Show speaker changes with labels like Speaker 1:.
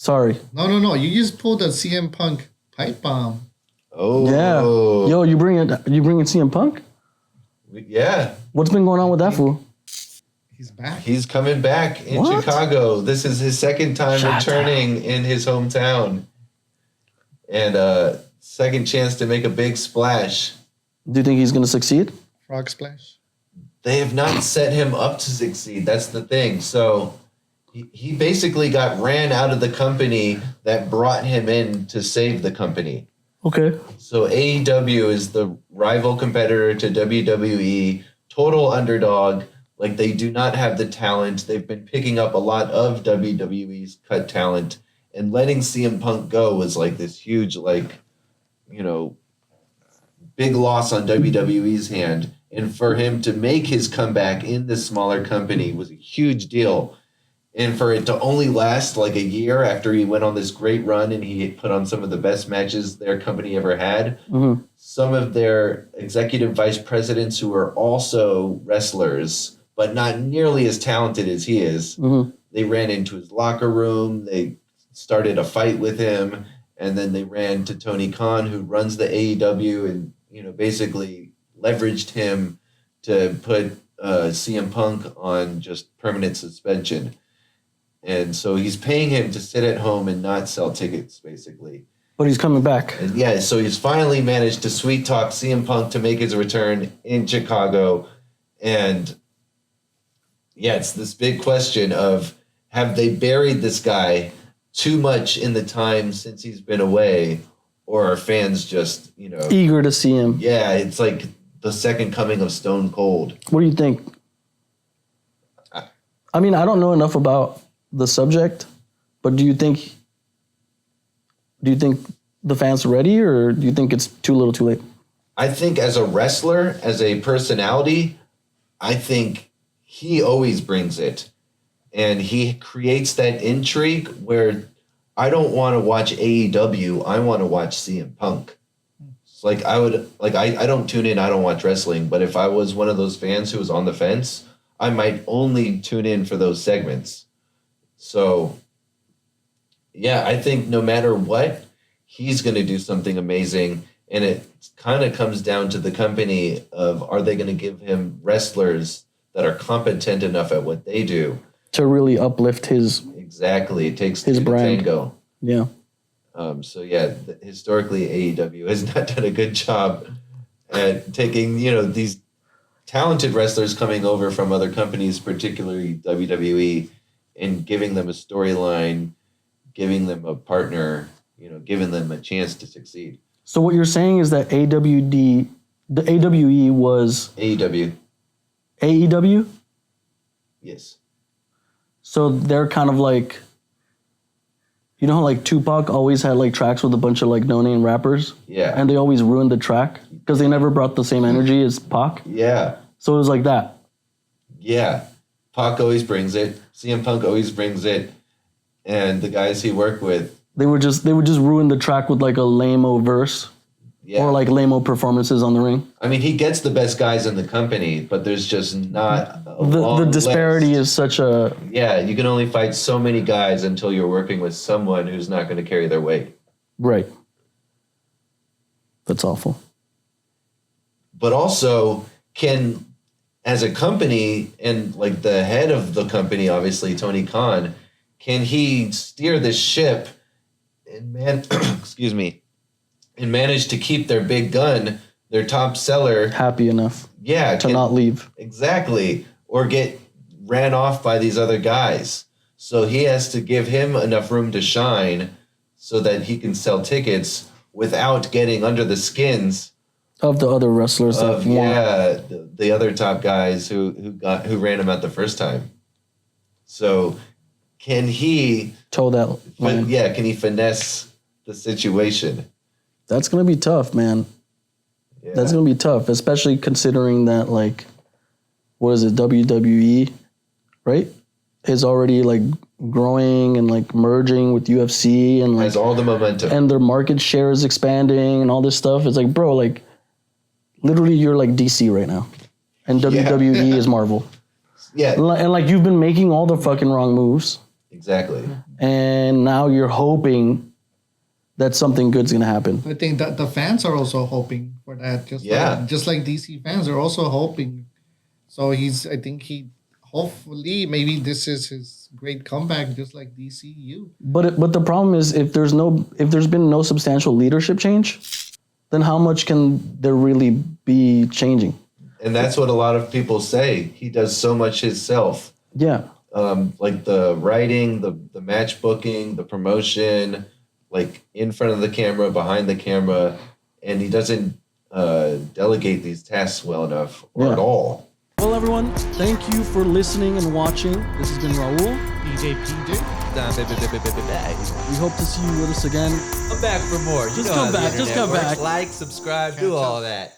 Speaker 1: Sorry.
Speaker 2: No. You just pulled a CM Punk pipe bomb.
Speaker 3: Oh.
Speaker 1: Yeah. Yo, you bringing CM Punk?
Speaker 3: Yeah.
Speaker 1: What's been going on with that fool?
Speaker 2: He's back.
Speaker 3: He's coming back in Chicago. This is his second time returning in his hometown. And second chance to make a big splash.
Speaker 1: Do you think he's going to succeed?
Speaker 2: Frog splash.
Speaker 3: They have not set him up to succeed. That's the thing. So he basically got ran out of the company that brought him in to save the company.
Speaker 1: Okay.
Speaker 3: So AEW is the rival competitor to WWE, total underdog. Like, they do not have the talent. They've been picking up a lot of WWE's cut talent, and letting CM Punk go was like this huge, like, you know, big loss on WWE's hand. And for him to make his comeback in this smaller company was a huge deal. And for it to only last like a year after he went on this great run and he put on some of the best matches their company ever had, some of their executive vice presidents who are also wrestlers, but not nearly as talented as he is, they ran into his locker room, they started a fight with him, and then they ran to Tony Khan, who runs the AEW, and, you know, basically leveraged him to put CM Punk on just permanent suspension. And so he's paying him to sit at home and not sell tickets, basically.
Speaker 1: But he's coming back.
Speaker 3: And yeah, so he's finally managed to sweet talk CM Punk to make his return in Chicago. And yeah, it's this big question of, have they buried this guy too much in the time since he's been away? Or are fans just, you know...
Speaker 1: eager to see him?
Speaker 3: Yeah, it's like the second coming of Stone Cold.
Speaker 1: What do you think? I mean, I don't know enough about the subject, but do you think the fans are ready, or do you think it's too little too late?
Speaker 3: I think as a wrestler, as a personality, I think he always brings it. And he creates that intrigue where I don't want to watch AEW, I want to watch CM Punk. It's like I don't tune in, I don't watch wrestling, but if I was one of those fans who was on the fence, I might only tune in for those segments. So, yeah, I think no matter what, he's going to do something amazing. And it kind of comes down to the company of, are they going to give him wrestlers that are competent enough at what they do?
Speaker 1: To really uplift his...
Speaker 3: Exactly. It takes
Speaker 1: his
Speaker 3: two
Speaker 1: brand.
Speaker 3: to tango.
Speaker 1: Yeah.
Speaker 3: So, yeah, historically, AEW has not done a good job at taking, you know, these talented wrestlers coming over from other companies, particularly WWE, and giving them a storyline, giving them a partner, you know, giving them a chance to succeed.
Speaker 1: So what you're saying is that the AWE was...
Speaker 3: AEW.
Speaker 1: AEW?
Speaker 3: Yes.
Speaker 1: So they're kind of like... You know how like Tupac always had like tracks with a bunch of like no-name rappers?
Speaker 3: Yeah.
Speaker 1: And they always ruined the track because they never brought the same energy as Pac?
Speaker 3: Yeah.
Speaker 1: So it was like that.
Speaker 3: Yeah. Pac always brings it. CM Punk always brings it. And the guys he worked with... They would just
Speaker 1: ruin the track with like a lame-o verse. Yeah. Or like lame-o performances on the ring.
Speaker 3: I mean, he gets the best guys in the company, but there's just not
Speaker 1: the disparity
Speaker 3: list.
Speaker 1: Is such a...
Speaker 3: Yeah, you can only fight so many guys until you're working with someone who's not going to carry their weight.
Speaker 1: Right. That's awful.
Speaker 3: But also, as a company, and like the head of the company, obviously, Tony Khan, can he steer the ship and and manage to keep their big gun, their top seller,
Speaker 1: happy enough
Speaker 3: to
Speaker 1: not leave.
Speaker 3: Exactly. Or get ran off by these other guys. So he has to give him enough room to shine so that he can sell tickets without getting under the skins
Speaker 1: of the other wrestlers
Speaker 3: the other top guys who ran him out the first time. So can he
Speaker 1: toe that line?
Speaker 3: Yeah, can he finesse the situation?
Speaker 1: That's gonna be tough, man. Yeah. That's gonna be tough, especially considering that, like, what is it, WWE, right? Is already like growing and like merging with UFC and like
Speaker 3: has all the momentum,
Speaker 1: and their market share is expanding and all this stuff. It's like, bro, like literally you're like DC right now, and WWE is Marvel.
Speaker 3: Yeah,
Speaker 1: and like you've been making all the fucking wrong moves.
Speaker 3: Exactly.
Speaker 1: and now you're hoping that something good's gonna happen.
Speaker 2: I think that the fans are also hoping for that. Just like DC fans are also hoping. So I think hopefully maybe this is his great comeback, just like DCU.
Speaker 1: But the problem is if there's been no substantial leadership change, then how much can there really be changing?
Speaker 3: And that's what a lot of people say. He does so much himself.
Speaker 1: Yeah.
Speaker 3: Like the writing, the match booking, the promotion, like in front of the camera, behind the camera, and he doesn't delegate these tasks well enough or at all.
Speaker 1: Well, everyone, thank you for listening and watching. This has been Raul.
Speaker 2: PJ.
Speaker 1: We hope to see you with us again.
Speaker 4: Come back for more.
Speaker 1: Just come back.
Speaker 4: Like, subscribe, do all that.